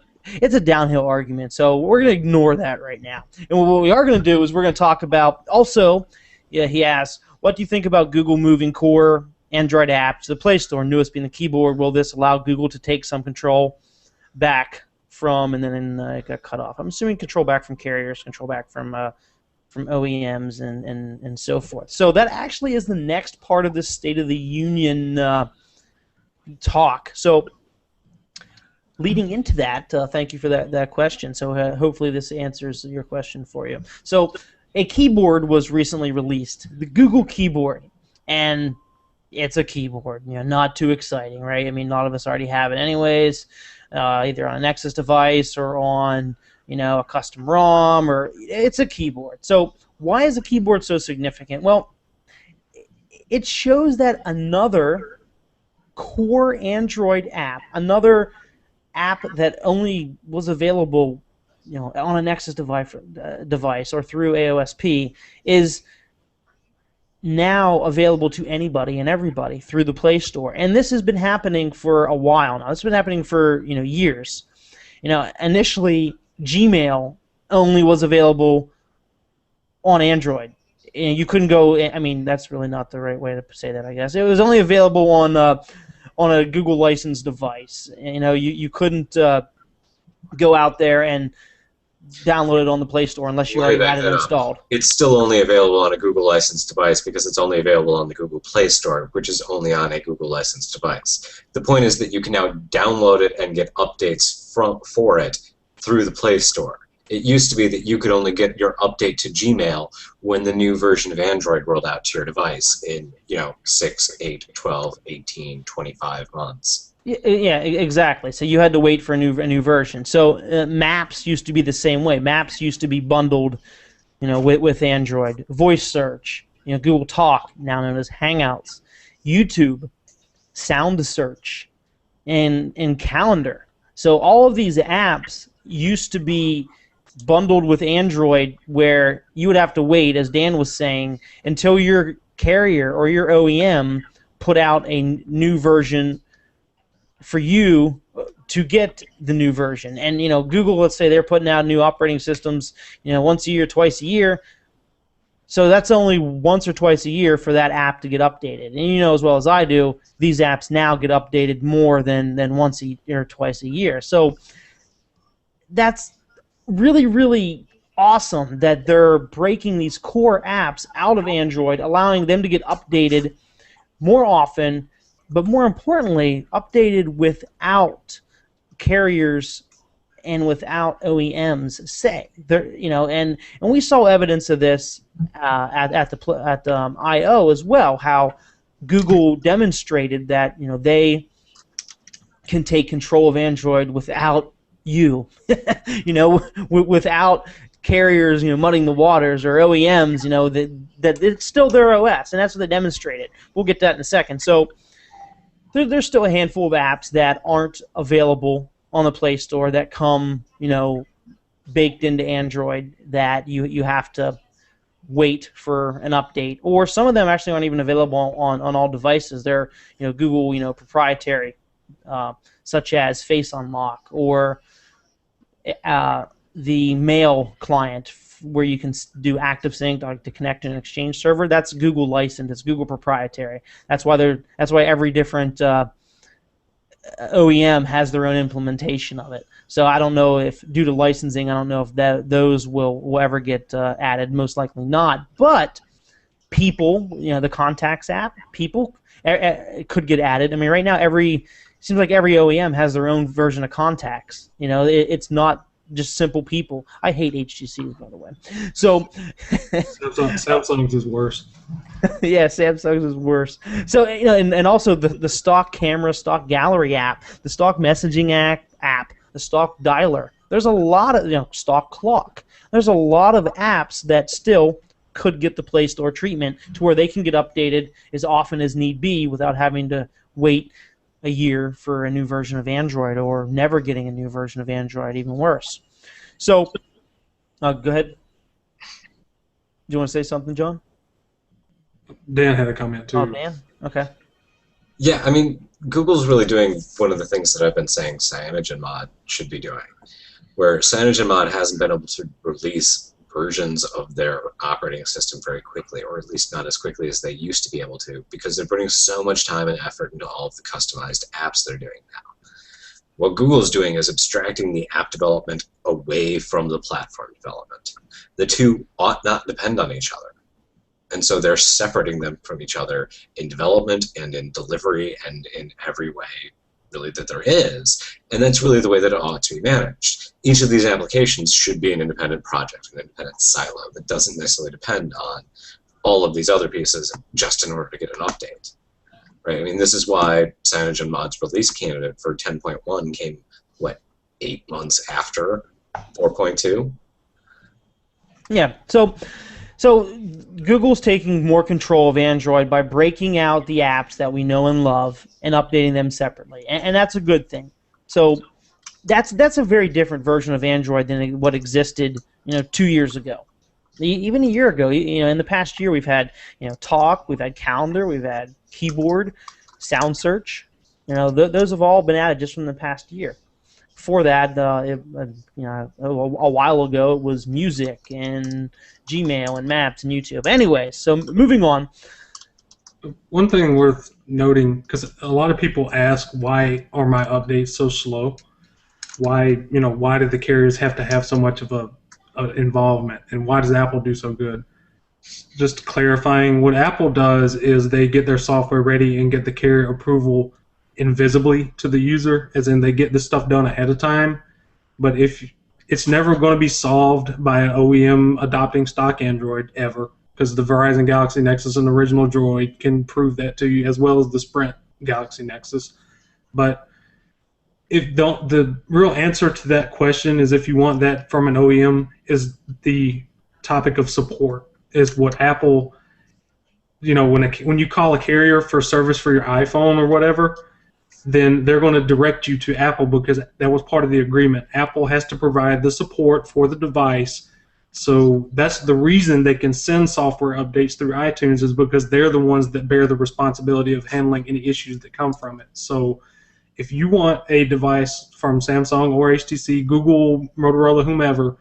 downhill argument, so we're going to ignore that right now. And what we are going to do is we're going to talk about, also, he asked, what do you think about Google moving core Android apps to the Play Store, newest being the keyboard? Will this allow Google to take some control back from, and then it got cut off. I'm assuming control back from carriers, control back from OEMs, and so forth. So that actually is the next part of this State of the Union talk. So leading into that, thank you for that question. So hopefully this answers your question for you. So a keyboard was recently released, the Google keyboard, and it's a keyboard. Not too exciting, right? I mean, a lot of us already have it anyways, either on a Nexus device or on a custom ROM, or it's a keyboard. So why is a keyboard so significant? Well, it shows that another core Android app, another app that only was available, on a Nexus device or through AOSP, is now available to anybody and everybody through the Play Store. And this has been happening for a while now. It's been happening for years. Initially Gmail only was available on Android. And you couldn't go. I mean, that's really not the right way to say that, I guess. It was only available on a Google licensed device. You couldn't go out there and download it on the Play Store unless you already had it installed. It's still only available on a Google licensed device because it's only available on the Google Play Store, which is only on a Google licensed device. The point is that you can now download it and get updates for it through the Play Store. It used to be that you could only get your update to Gmail when the new version of Android rolled out to your device in 6, 8, 12, 18, 25 months. Yeah, exactly. So you had to wait for a new version. So Maps used to be the same way. Maps used to be bundled, with Android. Voice search, Google Talk, now known as Hangouts, YouTube, Sound Search, and Calendar. So all of these apps used to be bundled with Android, where you would have to wait, as Dan was saying, until your carrier or your OEM put out a new version for you to get the new version. And Google, let's say they're putting out new operating systems once a year, twice a year. So that's only once or twice a year for that app to get updated. And as well as I do, these apps now get updated more than once a year or twice a year. So that's really, really awesome that they're breaking these core apps out of Android, allowing them to get updated more often, but more importantly, updated without carriers and without OEMs say. And we saw evidence of this at the I/O as well, how Google demonstrated that they can take control of Android without you, without carriers, muddying the waters, or OEMs, that it's still their OS, and that's what they demonstrated. We'll get to that in a second. So there's still a handful of apps that aren't available on the Play Store that come, baked into Android that you have to wait for an update, or some of them actually aren't even available on all devices. They're Google proprietary, such as Face Unlock or the Mail client where you can do Active Sync to connect to an Exchange server. That's Google licensed. It's Google proprietary. That's why every different OEM has their own implementation of it. So I don't know if, due to licensing, I don't know if those will ever get added. Most likely not. But people, the Contacts app, people could get added. I mean, right now seems like every OEM has their own version of Contacts. It's not just simple people. I hate HTCs, by the way. So Samsung's is worse. Yeah, Samsung's is worse. So and also the stock camera, stock gallery app, the stock messaging app, the stock dialer. There's a lot of stock clock. There's a lot of apps that still could get the Play Store treatment to where they can get updated as often as need be without having to wait a year for a new version of Android, or never getting a new version of Android, even worse. So, go ahead. Do you want to say something, John? Dan had a comment too. Oh, Dan? Okay. Yeah, I mean, Google's really doing one of the things that I've been saying CyanogenMod should be doing, where CyanogenMod hasn't been able to release versions of their operating system very quickly, or at least not as quickly as they used to be able to, because they're putting so much time and effort into all of the customized apps they're doing now. What Google is doing is abstracting the app development away from the platform development. The two ought not depend on each other. And so they're separating them from each other in development and in delivery and in every way really that there is, and that's really the way that it ought to be managed. Each of these applications should be an independent project, an independent silo that doesn't necessarily depend on all of these other pieces just in order to get an update. Right? I mean, this is why CyanogenMod's release candidate for 10.1 came, 8 months after 4.2? Yeah, so Google's taking more control of Android by breaking out the apps that we know and love and updating them separately, and that's a good thing. So that's a very different version of Android than what existed 2 years ago, even a year ago. In the past year we've had Talk, we've had Calendar, we've had Keyboard, Sound Search. Those have all been added just from the past year. Before that, a while ago, it was Music and Gmail and Maps and YouTube. Anyway, so moving on. One thing worth noting, because a lot of people ask, why are my updates so slow? Why did the carriers have to have so much of a involvement, and why does Apple do so good? Just clarifying, what Apple does is they get their software ready and get the carrier approval invisibly to the user, as in they get this stuff done ahead of time. But if it's never going to be solved by an OEM adopting stock Android ever, because the Verizon Galaxy Nexus and original Droid can prove that to you, as well as the Sprint Galaxy Nexus. But the real answer to that question is, if you want that from an OEM, is the topic of support. Is what Apple, when you call a carrier for service for your iPhone or whatever, then they're going to direct you to Apple, because that was part of the agreement. Apple has to provide the support for the device. So that's the reason they can send software updates through iTunes, is because they're the ones that bear the responsibility of handling any issues that come from it. So if you want a device from Samsung or HTC, Google, Motorola, whomever,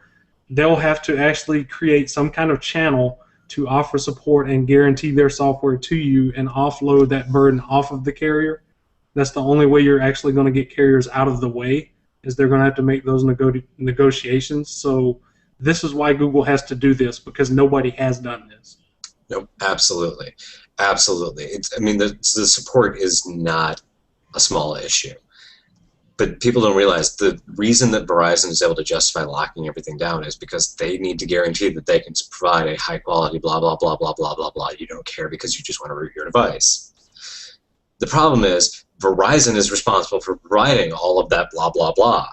they'll have to actually create some kind of channel to offer support and guarantee their software to you and offload that burden off of the carrier. That's the only way you're actually going to get carriers out of the way, is they're going to have to make those negotiations. So this is why Google has to do this, because nobody has done this. No, absolutely. Absolutely. The support is not a small issue. But people don't realize the reason that Verizon is able to justify locking everything down is because they need to guarantee that they can provide a high-quality blah, blah, blah, blah, blah, blah, blah. You don't care because you just want to root your device. The problem is Verizon is responsible for providing all of that blah, blah, blah,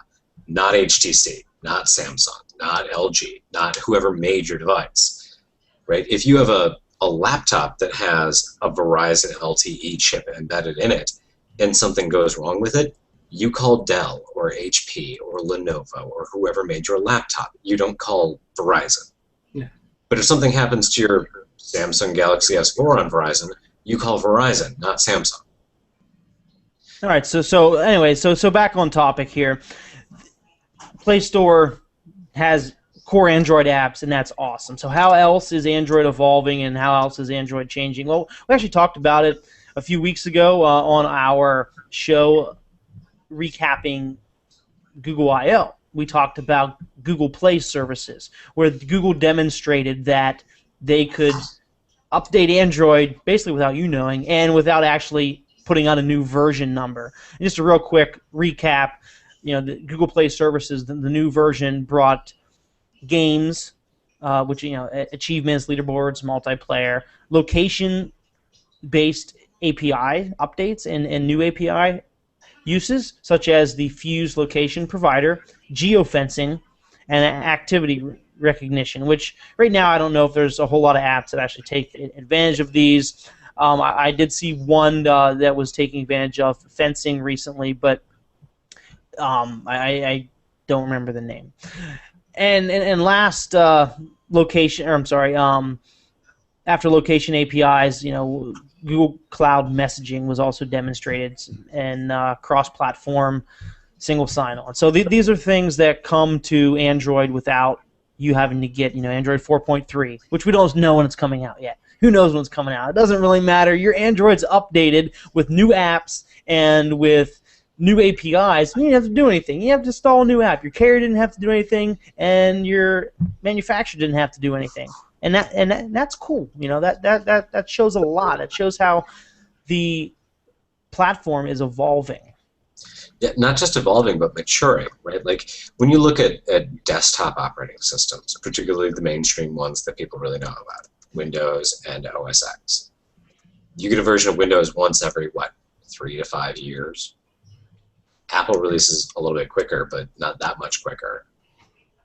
not HTC, not Samsung, not LG, not whoever made your device, right? If you have a laptop that has a Verizon LTE chip embedded in it and something goes wrong with it, you call Dell or HP or Lenovo or whoever made your laptop. You don't call Verizon. Yeah. But if something happens to your Samsung Galaxy S4 on Verizon, you call Verizon, not Samsung. All right. So back on topic here. Play Store has core Android apps, and that's awesome. So how else is Android evolving, and how else is Android changing? Well, we actually talked about it a few weeks ago on our show recapping Google I/O. We talked about Google Play services, where Google demonstrated that they could update Android basically without you knowing and without actually putting out a new version number. And just a real quick recap, the Google Play services, the new version brought games, which achievements, leaderboards, multiplayer, location-based API updates and new API uses, such as the Fuse location provider, geofencing, and activity recognition, which right now I don't know if there's a whole lot of apps that actually take advantage of these. I did see one that was taking advantage of fencing recently, but I don't remember the name. And last location, or I'm sorry, after location APIs, Google Cloud messaging was also demonstrated, and cross-platform single sign-on. So these are things that come to Android without you having to get, Android 4.3, which we don't know when it's coming out yet. Who knows when it's coming out? It doesn't really matter. Your Android's updated with new apps and with new APIs. You didn't have to do anything. You have to install a new app. Your carrier didn't have to do anything, and your manufacturer didn't have to do anything. And that's cool. That shows a lot. It shows how the platform is evolving. Yeah, not just evolving, but maturing, right? Like, when you look at desktop operating systems, particularly the mainstream ones that people really know about, Windows and OS X, you get a version of Windows once every, 3 to 5 years? Apple releases a little bit quicker, but not that much quicker.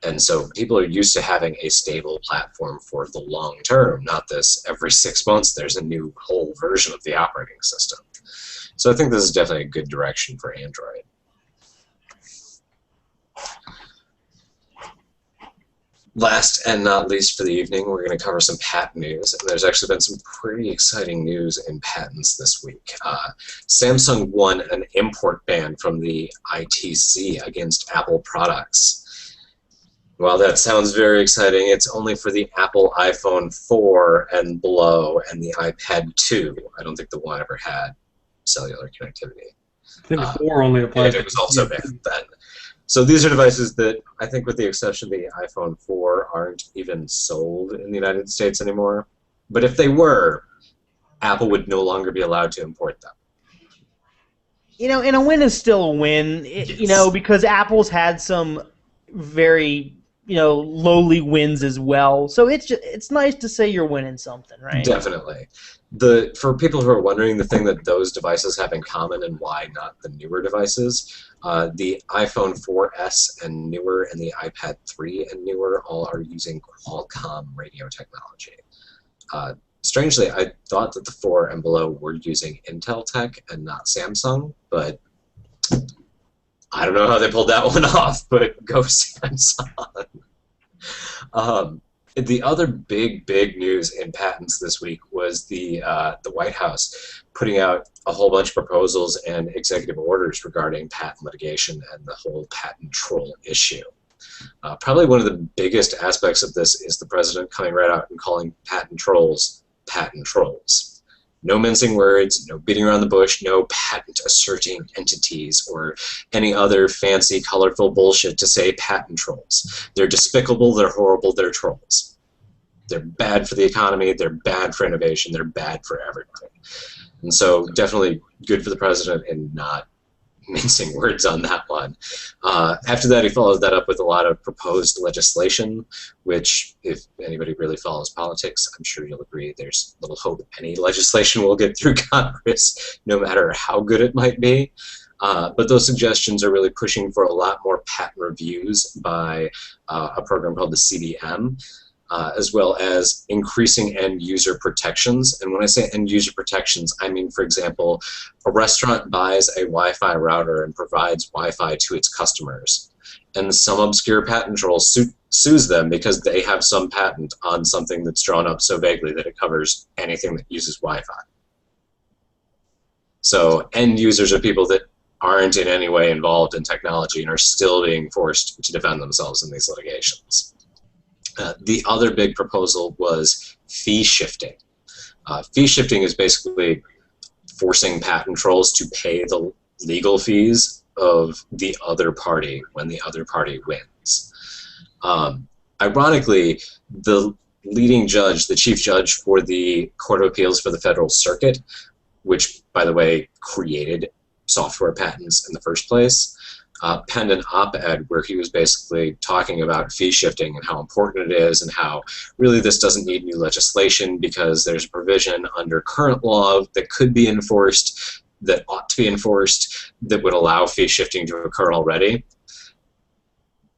And so people are used to having a stable platform for the long term, not this every 6 months there's a new whole version of the operating system. So I think this is definitely a good direction for Android. Last and not least for the evening, we're going to cover some patent news. And there's actually been some pretty exciting news in patents this week. Samsung won an import ban from the ITC against Apple products. While that sounds very exciting, it's only for the Apple iPhone 4 and below and the iPad 2. I don't think the one ever had cellular connectivity. I think the 4 only applies. And it was also banned then. So these are devices that, I think with the exception of the iPhone 4, aren't even sold in the United States anymore. But if they were, Apple would no longer be allowed to import them. And a win is still a win, Yes. Because Apple's had some very, lowly wins as well. So it's nice to say you're winning something, right? Definitely. For people who are wondering, the thing that those devices have in common and why not the newer devices, the iPhone 4S and newer and the iPad 3 and newer all are using Qualcomm radio technology. Strangely, I thought that the 4 and below were using Intel tech and not Samsung, but I don't know how they pulled that one off, but go Samsung. The other big news in patents this week was the White House putting out a whole bunch of proposals and executive orders regarding patent litigation and the whole patent troll issue. Probably one of the biggest aspects of this is the president coming right out and calling patent trolls patent trolls. No mincing words, no beating around the bush, no patent asserting entities or any other fancy, colorful bullshit to say patent trolls. They're despicable, they're horrible, they're trolls. They're bad for the economy, they're bad for innovation, they're bad for everybody. And so definitely good for the president in not mincing words on that one. After that, he followed that up with a lot of proposed legislation, which, if anybody really follows politics, I'm sure you'll agree there's little hope any legislation will get through Congress, no matter how good it might be. But those suggestions are really pushing for a lot more patent reviews by a program called the CDM, as well as increasing end-user protections. And when I say end-user protections, I mean, for example, a restaurant buys a Wi-Fi router and provides Wi-Fi to its customers, and some obscure patent troll sues them because they have some patent on something that's drawn up so vaguely that it covers anything that uses Wi-Fi. So end users are people that aren't in any way involved in technology and are still being forced to defend themselves in these litigations. The other big proposal was fee shifting. Fee shifting is basically forcing patent trolls to pay the legal fees of the other party when the other party wins. Ironically, the leading judge, the chief judge for the Court of Appeals for the Federal Circuit, which, by the way, created software patents in the first place, penned an op-ed where he was basically talking about fee shifting and how important it is and how really this doesn't need new legislation because there's a provision under current law that could be enforced, that ought to be enforced, that would allow fee shifting to occur already.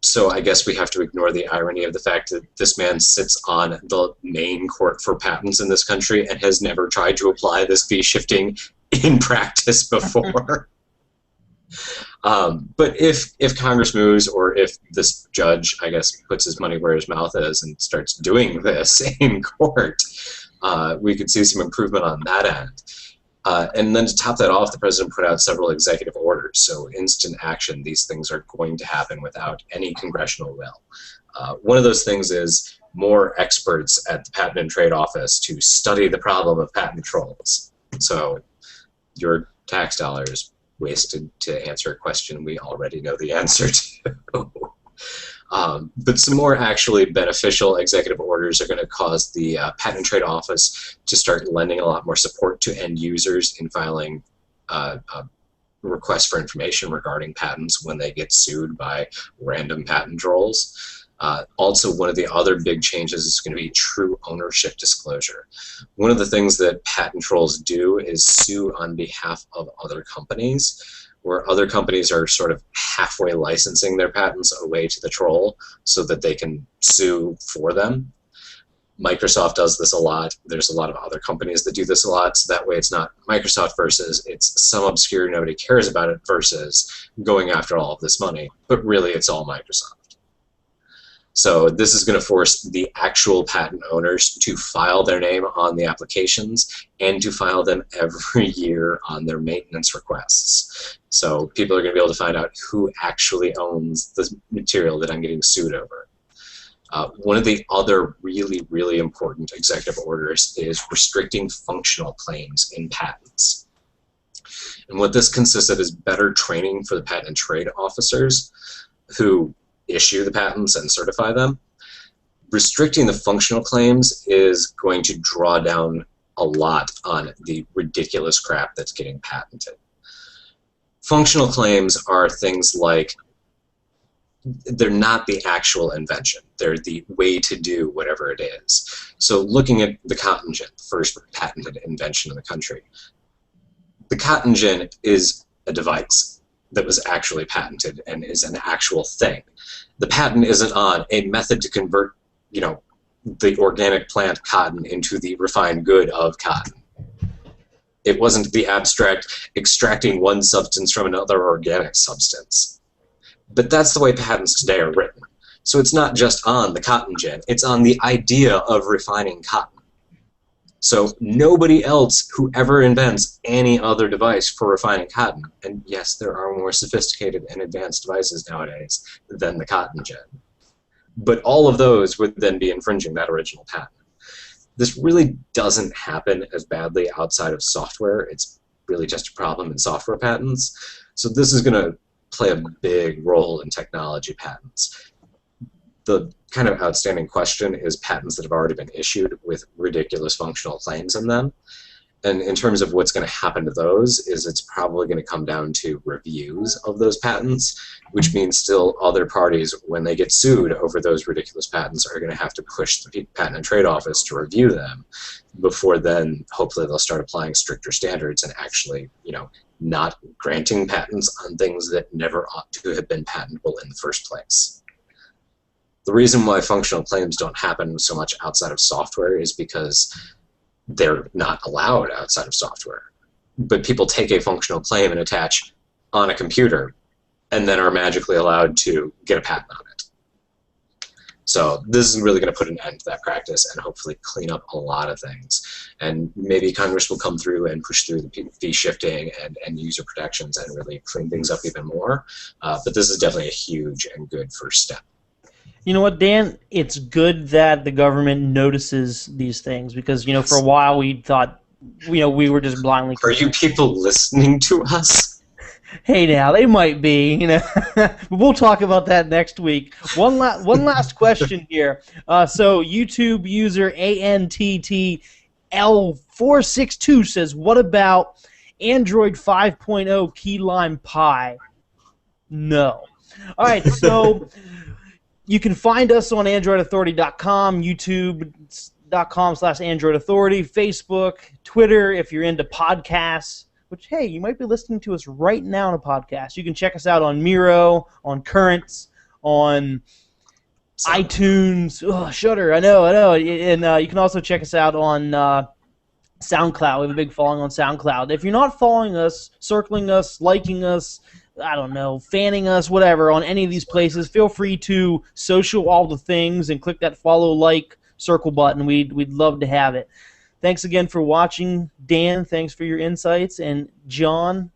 So I guess we have to ignore the irony of the fact that this man sits on the main court for patents in this country and has never tried to apply this fee shifting in practice before. But if Congress moves, or if this judge, I guess, puts his money where his mouth is and starts doing this in court, we could see some improvement on that end. And then to top that off, the president put out several executive orders. So instant action, these things are going to happen without any congressional will. One of those things is more experts at the Patent and Trade Office to study the problem of patent trolls. So your tax dollars wasted to answer a question we already know the answer to. But some more actually beneficial executive orders are going to cause the Patent and Trade Office to start lending a lot more support to end users in filing requests for information regarding patents when they get sued by random patent trolls. Also, one of the other big changes is going to be true ownership disclosure. One of the things that patent trolls do is sue on behalf of other companies, where other companies are sort of halfway licensing their patents away to the troll so that they can sue for them. Microsoft does this a lot. There's a lot of other companies that do this a lot, so that way it's not Microsoft versus it's some obscure nobody cares about it versus going after all of this money, but really it's all Microsoft. So this is going to force the actual patent owners to file their name on the applications and to file them every year on their maintenance requests. So people are going to be able to find out who actually owns the material that I'm getting sued over. One of the other really, really important executive orders is restricting functional claims in patents. And what this consists of is better training for the patent and trade officers who issue the patents and certify them. Restricting the functional claims is going to draw down a lot on the ridiculous crap that's getting patented. Functional claims are things like, they're not the actual invention. They're the way to do whatever it is. So looking at the cotton gin, the first patented invention in the country, the cotton gin is a device that was actually patented and is an actual thing. The patent isn't on a method to convert, the organic plant cotton into the refined good of cotton. It wasn't the abstract extracting one substance from another organic substance. But that's the way patents today are written. So it's not just on the cotton gin, it's on the idea of refining cotton. So nobody else who ever invents any other device for refining cotton, and yes, there are more sophisticated and advanced devices nowadays than the cotton gin, but all of those would then be infringing that original patent. This really doesn't happen as badly outside of software. It's really just a problem in software patents. So this is going to play a big role in technology patents. The kind of outstanding question is patents that have already been issued with ridiculous functional claims in them. And in terms of what's going to happen to those, is it's probably going to come down to reviews of those patents, which means still other parties, when they get sued over those ridiculous patents, are going to have to push the Patent and Trade Office to review them before then hopefully they'll start applying stricter standards and actually, not granting patents on things that never ought to have been patentable in the first place. The reason why functional claims don't happen so much outside of software is because they're not allowed outside of software. But people take a functional claim and attach on a computer and then are magically allowed to get a patent on it. So this is really going to put an end to that practice and hopefully clean up a lot of things. And maybe Congress will come through and push through the fee shifting and user protections and really clean things up even more. But this is definitely a huge and good first step. You know what, Dan? It's good that the government notices these things because, for a while we thought, we were just blindly... Are you people listening to us? Hey, now, they might be, But we'll talk about that next week. One last question here. So YouTube user ANTTL462 says, what about Android 5.0 key lime pie? No. All right, so... You can find us on AndroidAuthority.com, YouTube.com/AndroidAuthority, Facebook, Twitter if you're into podcasts, which, hey, you might be listening to us right now on a podcast. You can check us out on Miro, on Currents, on iTunes, Shudder, I know. And you can also check us out on SoundCloud. We have a big following on SoundCloud. If you're not following us, circling us, liking us, I don't know, fanning us, whatever, on any of these places, feel free to social all the things and click that follow, like, circle button. We'd love to have it. Thanks again for watching. Dan, thanks for your insights. And John,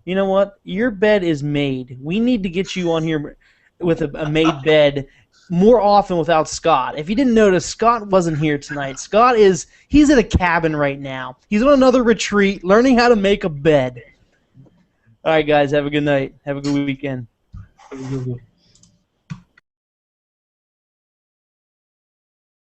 you know what? Your bed is made. We need to get you on here with a made bed more often without Scott. If you didn't notice, Scott wasn't here tonight. He's at a cabin right now. He's on another retreat learning how to make a bed. All right, guys, have a good night. Have a good weekend. Have a good one.